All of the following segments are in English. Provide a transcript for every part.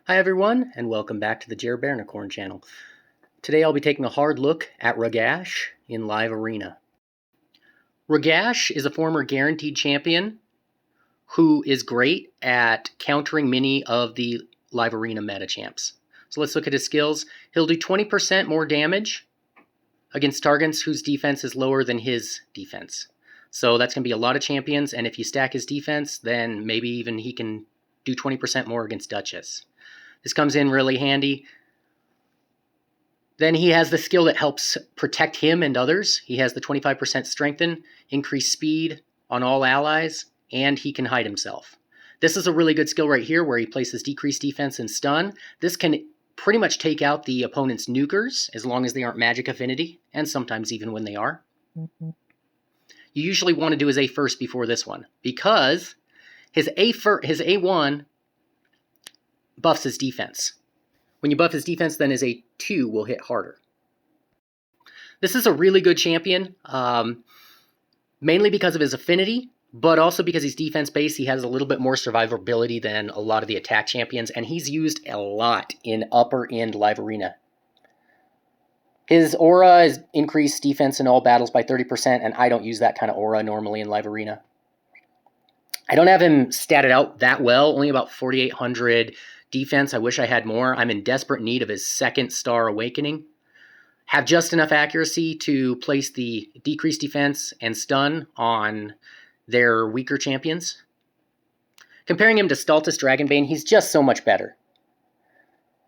Hi everyone, and welcome back to the Jer Bernicorn channel. Today I'll be taking a hard look at Ragash in Live Arena. Ragash is a former guaranteed champion who is great at countering many of the Live Arena meta champs. So let's look at his skills. He'll do 20% more damage against targets whose defense is lower than his defense. So that's going to be a lot of champions, and if you stack his defense, then maybe even he can do 20% more against Duchess. This comes in really handy. Then he has the skill that helps protect him and others. He has the 25% strengthen, increased speed on all allies, and he can hide himself. This is a really good skill right here where he places decreased defense and stun. This can pretty much take out the opponent's nukers as long as they aren't magic affinity, and sometimes even when they are. You usually want to do his A first before this one because his A1 buffs his defense. When you buff his defense, then his A2 will hit harder. This is a really good champion, mainly because of his affinity, but also because he's defense-based. He has a little bit more survivability than a lot of the attack champions, and he's used a lot in upper-end Live Arena. His aura is increased defense in all battles by 30%, and I don't use that kind of aura normally in Live Arena. I don't have him statted out that well, only about 4,800 defense. I wish I had more. I'm in desperate need of his second star awakening. Have just enough accuracy to place the decreased defense and stun on their weaker champions. Comparing him to Stultus Dragonbane, he's just so much better.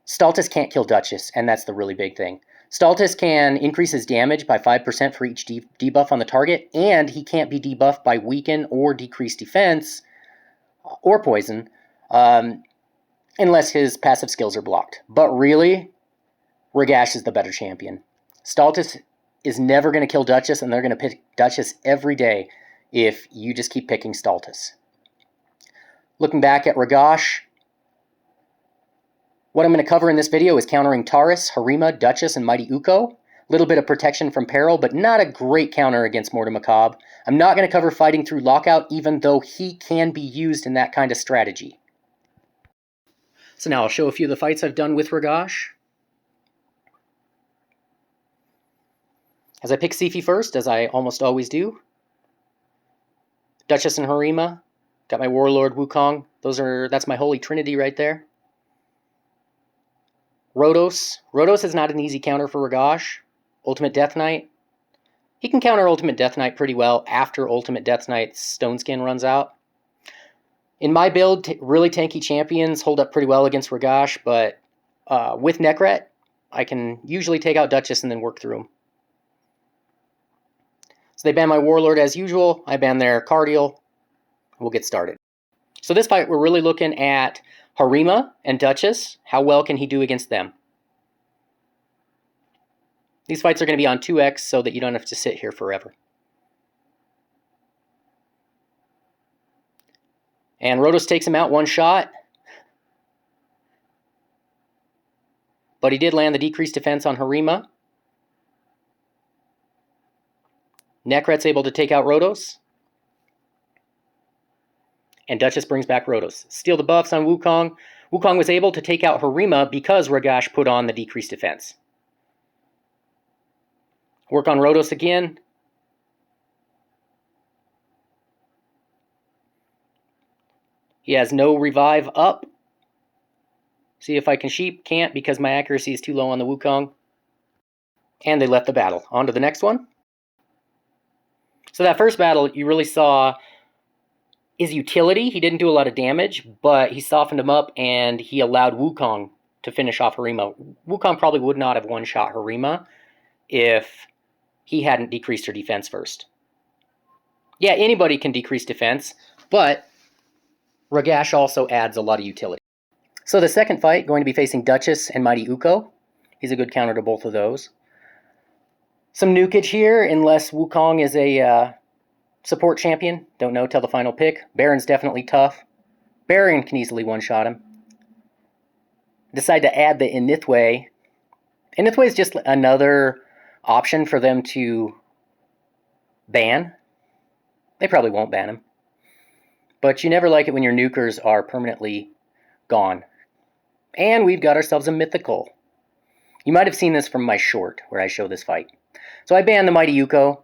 Stultus can't kill Duchess, and that's the really big thing. Stultus can increase his damage by 5% for each debuff on the target, and he can't be debuffed by weaken or decreased defense or poison unless his passive skills are blocked. But really, Ragash is the better champion. Stultus is never going to kill Duchess, and they're going to pick Duchess every day if you just keep picking Stultus. Looking back at Ragash, what I'm going to cover in this video is countering Taurus, Harima, Duchess, and Mighty Ukko. A little bit of protection from peril, but not a great counter against Mortar Macabre. I'm not going to cover fighting through Lockout, even though he can be used in that kind of strategy. So now I'll show a few of the fights I've done with Ragash. As I pick Sifi first, as I almost always do. Duchess and Harima. Got my Warlord Wukong. That's my Holy Trinity right there. Rhodos. Rhodos is not an easy counter for Ragash. Ultimate Death Knight. He can counter Ultimate Death Knight pretty well after Ultimate Death Knight's Stone Skin runs out. In my build, really tanky champions hold up pretty well against Ragash, but with Necret, I can usually take out Duchess and then work through them. So they ban my Warlord as usual. I ban their Cardial. We'll get started. So this fight, we're really looking at Harima and Duchess. How well can he do against them? These fights are going to be on 2x so that you don't have to sit here forever. And Rhodos takes him out one shot. But he did land the decreased defense on Harima. Necret's able to take out Rhodos. And Duchess brings back Rhodos. Steal the buffs on Wukong. Wukong was able to take out Harima because Ragash put on the decreased defense. Work on Rhodos again. He has no revive up. See if I can sheep. Can't because my accuracy is too low on the Wukong. And they left the battle. On to the next one. So that first battle, you really saw his utility. He didn't do a lot of damage, but he softened him up and he allowed Wukong to finish off Harima. Wukong probably would not have one-shot Harima if he hadn't decreased her defense first. Yeah, anybody can decrease defense, but Ragash also adds a lot of utility. So the second fight, going to be facing Duchess and Mighty Ukko. He's a good counter to both of those. Some nukage here, unless Wukong is a support champion. Don't know till the final pick. Baron's definitely tough. Baron can easily one-shot him. Decide to add the Inithwe. Inithwe is just another option for them to ban. They probably won't ban him. But you never like it when your nukers are permanently gone. And we've got ourselves a mythical. You might have seen this from my short where I show this fight. So I banned the Mighty Ukko.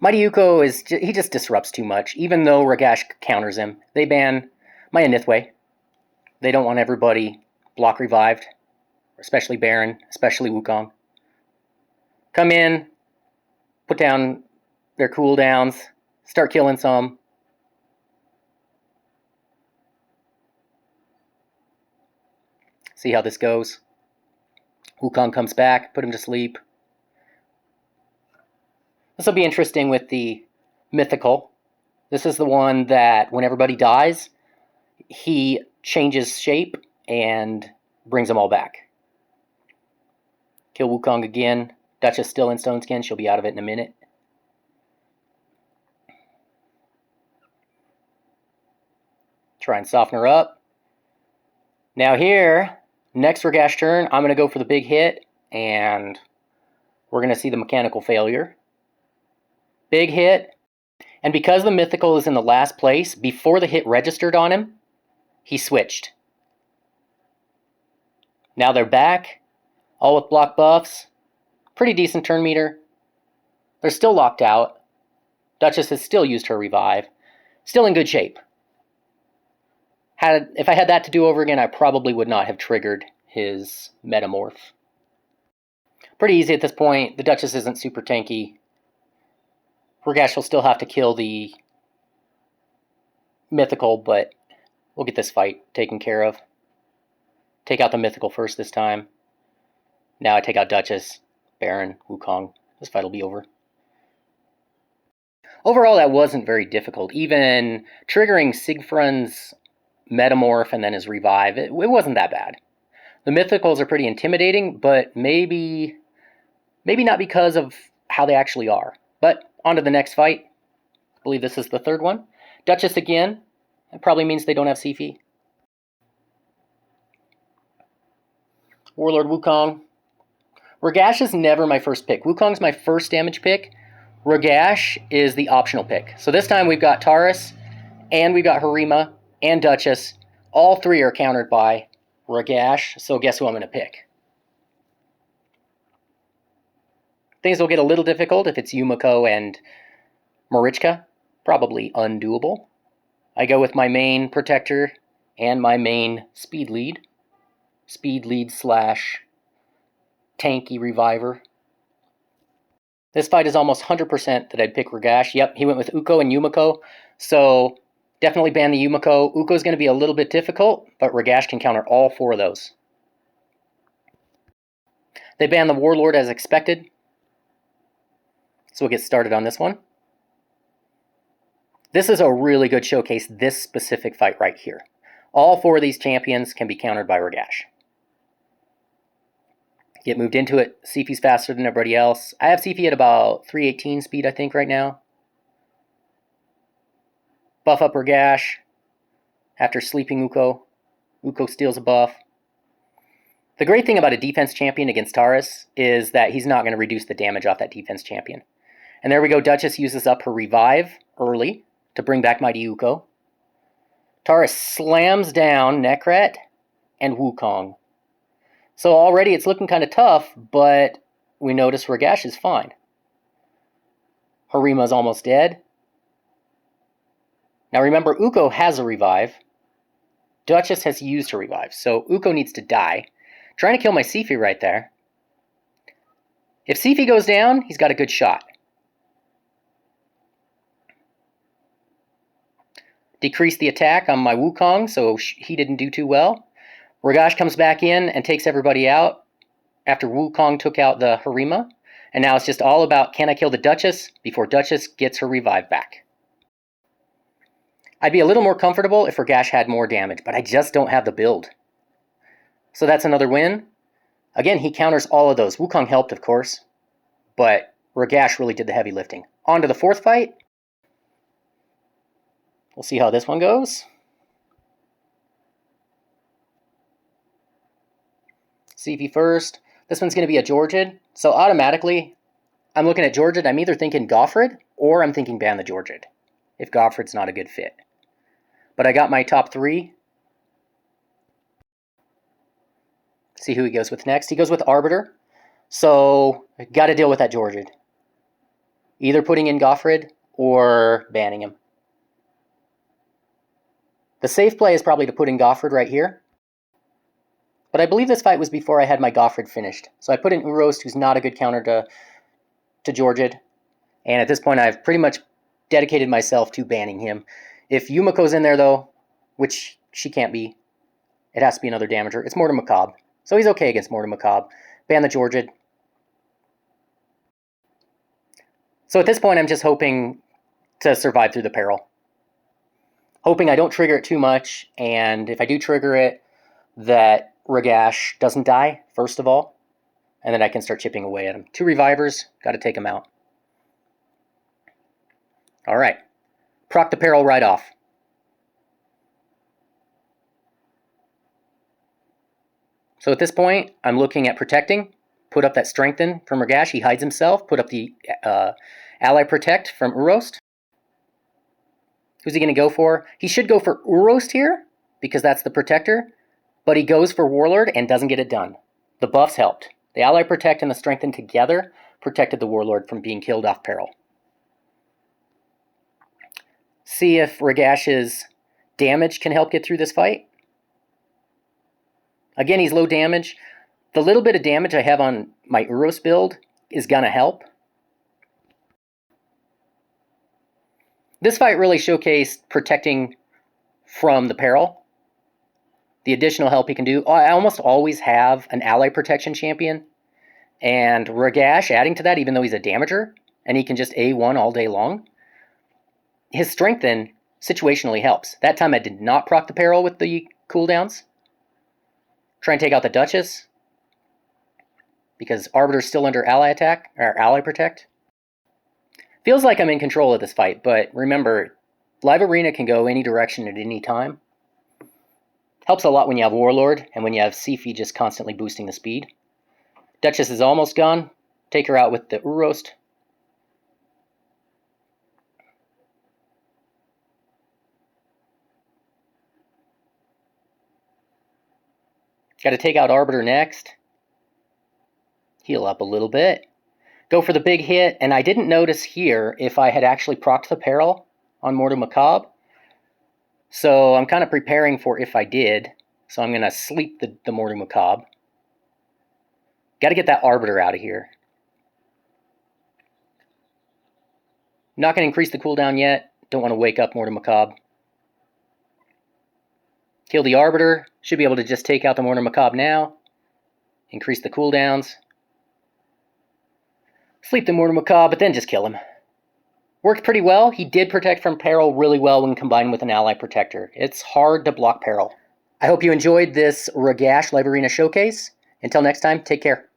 Mighty Ukko he just disrupts too much. Even though Ragash counters him, they ban my Nithwe. They don't want everybody block revived, especially Baron, especially Wukong. Come in, put down their cooldowns, start killing some. See how this goes. Wukong comes back, put him to sleep. This will be interesting with the mythical. This is the one that when everybody dies, he changes shape and brings them all back. Kill Wukong again. Duchess still in Stone Skin. She'll be out of it in a minute. Try and soften her up. Now here, next Ragash turn, I'm going to go for the big hit, and we're going to see the mechanical failure. Big hit, and because the mythical is in the last place, before the hit registered on him, he switched. Now they're back, all with block buffs. Pretty decent turn meter. They're still locked out. Duchess has still used her revive. Still in good shape. If I had that to do over again, I probably would not have triggered his metamorph. Pretty easy at this point. The Duchess isn't super tanky. Ragash will still have to kill the mythical, but we'll get this fight taken care of. Take out the mythical first this time. Now I take out Duchess, Baron, Wukong. This fight will be over. Overall, that wasn't very difficult. Even triggering Siegfried's metamorph and then his revive, it wasn't that bad. The mythicals are pretty intimidating, but maybe not because of how they actually are. But on to the next fight. I believe this is the third one. Duchess again. That probably means they don't have Sifi. Warlord Wukong. Ragash is never my first pick. Wukong's my first damage pick. Ragash is the optional pick. So this time we've got Taurus, and we've got Harima, and Duchess. All three are countered by Ragash, so guess who I'm going to pick? Things will get a little difficult if it's Yumiko and Marichka. Probably undoable. I go with my main protector and my main speed lead. Speed lead slash tanky reviver. This fight is almost 100% that I'd pick Ragash. Yep, he went with Ukko and Yumiko, so definitely ban the Yumiko. Ukko's going to be a little bit difficult, but Ragash can counter all four of those. They ban the Warlord as expected. So we'll get started on this one. This is a really good showcase, this specific fight right here. All four of these champions can be countered by Ragash. Get moved into it. Sifi's faster than everybody else. I have Sifi at about 318 speed, I think, right now. Buff up Ragash. After sleeping Ukko. Ukko steals a buff. The great thing about a defense champion against Taurus is that he's not going to reduce the damage off that defense champion. And there we go. Duchess uses up her revive early to bring back Mighty Ukko. Taurus slams down Nekret and Wukong. So already it's looking kind of tough, but we notice Ragash is fine. Harima's almost dead. Now remember, Ukko has a revive. Duchess has used her revive, so Ukko needs to die. Trying to kill my Sifi right there. If Sifi goes down, he's got a good shot. Decrease the attack on my Wukong, so he didn't do too well. Ragash comes back in and takes everybody out after Wukong took out the Harima. And now it's just all about, can I kill the Duchess before Duchess gets her revive back? I'd be a little more comfortable if Ragash had more damage, but I just don't have the build. So that's another win. Again, he counters all of those. Wukong helped, of course, but Ragash really did the heavy lifting. On to the fourth fight. We'll see how this one goes. Sifi first. This one's going to be a Georgiad. So automatically, I'm looking at Georgiad. I'm either thinking Goffred or I'm thinking ban the Georgiad, if Goffred's not a good fit. But I got my top three. See who he goes with next. He goes with Arbiter. So, got to deal with that Georgid. Either putting in Goffred or banning him. The safe play is probably to put in Goffred right here. But I believe this fight was before I had my Goffred finished. So I put in Urost, who's not a good counter to Georgid. And at this point, I've pretty much dedicated myself to banning him. If Yumiko's in there, though, which she can't be, it has to be another damager. It's Mortem Macabre. So he's okay against Mortem Macabre. Ban the Georgid. So at this point, I'm just hoping to survive through the peril. Hoping I don't trigger it too much, and if I do trigger it, that Ragash doesn't die, first of all, and then I can start chipping away at him. 2 revivers, got to take him out. All right, proc the peril right off. So at this point, I'm looking at protecting. Put up that strengthen from Ragash. He hides himself. Put up the ally protect from Urost. Who's he going to go for? He should go for Urost here, because that's the protector. But he goes for Warlord and doesn't get it done. The buffs helped. The ally protect and the strengthen together protected the Warlord from being killed off peril. See if Ragash's damage can help get through this fight. Again, he's low damage. The little bit of damage I have on my Urost build is going to help. This fight really showcased protecting from the peril. The additional help he can do. I almost always have an ally protection champion. And Ragash, adding to that, even though he's a damager, and he can just A1 all day long, his strengthen situationally helps. That time I did not proc the peril with the cooldowns. Try and take out the Duchess, because Arbiter's still under ally attack, or ally protect. Feels like I'm in control of this fight, but remember, Live Arena can go any direction at any time. Helps a lot when you have Warlord, and when you have Sifi just constantly boosting the speed. Duchess is almost gone. Take her out with the Urost. Got to take out Arbiter next. Heal up a little bit. Go for the big hit, and I didn't notice here if I had actually procced the peril on Mortem Macabre. So I'm kind of preparing for if I did. So I'm going to sleep the Mortem Macabre. Got to get that Arbiter out of here. Not going to increase the cooldown yet. Don't want to wake up Mortem Macabre. Kill the Arbiter. Should be able to just take out the Mortem Macabre now. Increase the cooldowns. Sleep the Mortem Macabre, but then just kill him. Worked pretty well. He did protect from peril really well when combined with an ally protector. It's hard to block peril. I hope you enjoyed this Ragash Live Arena showcase. Until next time, take care.